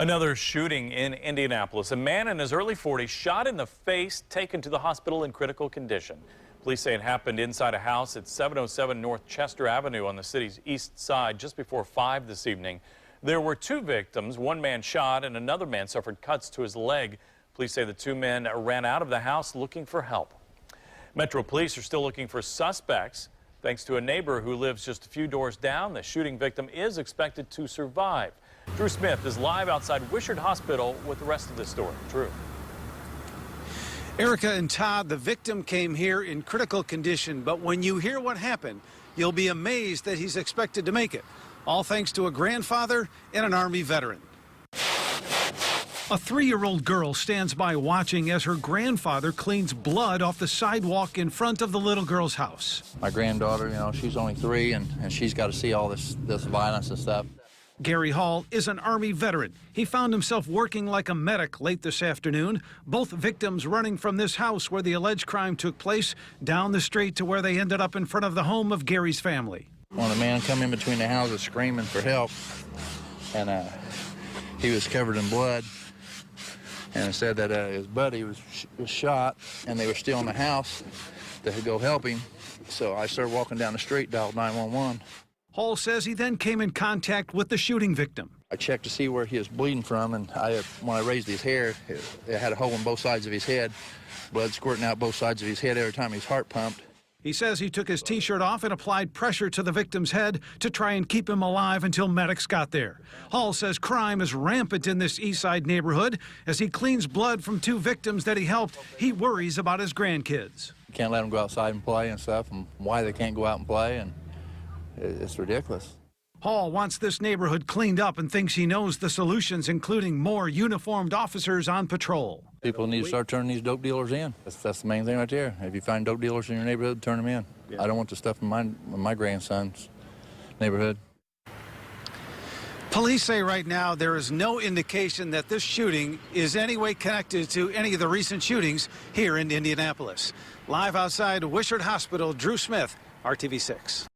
Another shooting in Indianapolis. A man in his early 40s shot in the face, taken to the hospital in critical condition. Police say it happened inside a house at 707 North Chester Avenue on the city's east side just before 5 this evening. There were two victims. One man shot and another man suffered cuts to his leg. Police say the two men ran out of the house looking for help. Metro Police are still looking for suspects. Thanks to a neighbor who lives just a few doors down, the shooting victim is expected to survive. Drew Smith is live outside Wishart Hospital with the rest of the story. Drew. Erica and Todd, the victim came here in critical condition, but when you hear what happened, you'll be amazed that he's expected to make it. All thanks to a grandfather and an Army veteran. A 3-year-old girl stands by watching as her grandfather cleans blood off the sidewalk in front of the little girl's house. My granddaughter, she's only 3 and she's got to see all this violence and stuff. Gary Hall is an Army veteran. He found himself working like a medic late this afternoon. Both victims running from this house where the alleged crime took place down the street to where they ended up in front of the home of Gary's family. When a man come in between the houses screaming for help, and he was covered in blood, and it said that his buddy was shot, and they were still in the house to go help him. So I started walking down the street, dialed 911. Hall says he then came in contact with the shooting victim. I checked to see where he was bleeding from, and when I raised his hair, it had a hole in both sides of his head, blood squirting out both sides of his head every time his heart pumped. He says he took his T-shirt off and applied pressure to the victim's head to try and keep him alive until medics got there. Hall says crime is rampant in this East Side neighborhood. As he cleans blood from 2 victims that he helped, he worries about his grandkids. You can't let them go outside and play and stuff, and why they can't go out and play, and it's ridiculous. Hall wants this neighborhood cleaned up and thinks he knows the solutions, including more uniformed officers on patrol. People need to start turning these dope dealers in. That's the main thing right there. If you find dope dealers in your neighborhood, turn them in. Yeah. I don't want the stuff in my grandson's neighborhood. Police say right now there is no indication that this shooting is any way connected to any of the recent shootings here in Indianapolis. Live outside Wishart Hospital, Drew Smith, RTV6.